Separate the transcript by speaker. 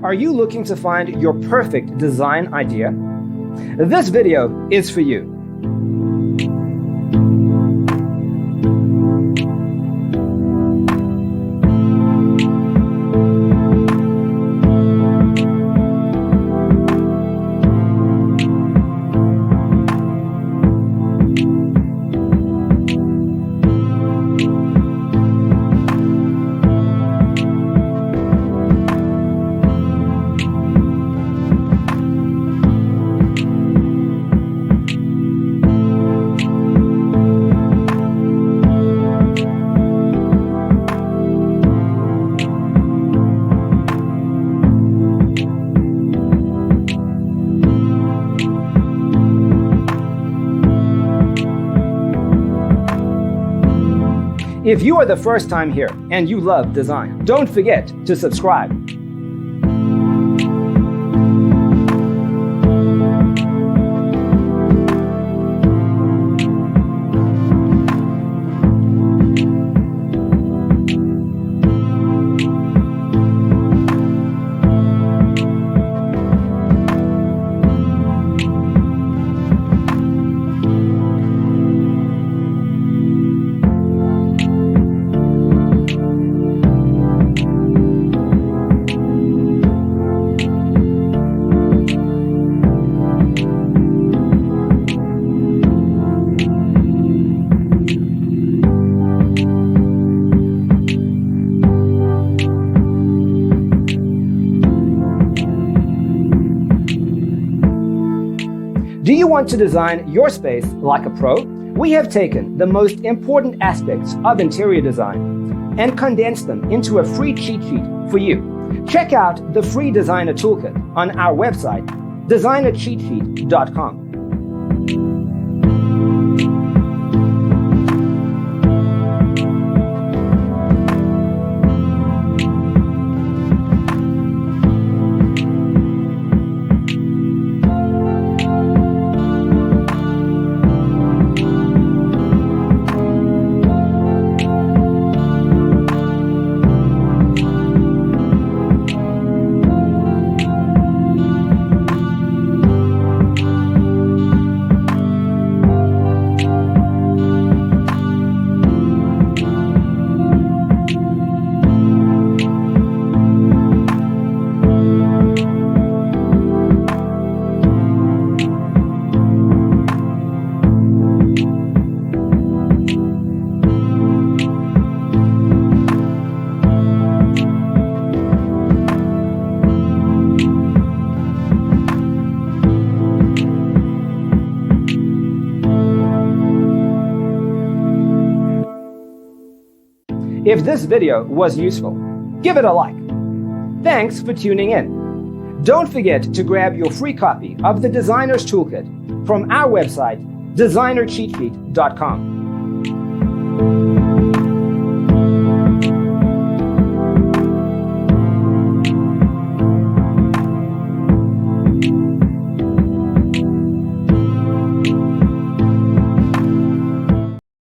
Speaker 1: Are you looking to find your perfect design idea? This video is for you. If you are the first time here and you love design, don't forget to subscribe. Do you want to design your space like a pro? We have taken the most important aspects of interior design and condensed them into a free cheat sheet for you. Check out the free designer toolkit on our website, designercheatsheet.com. If this video was useful, give it a like. Thanks for tuning in. Don't forget to grab your free copy of the Designer's Toolkit from our website, designercheatsheet.com.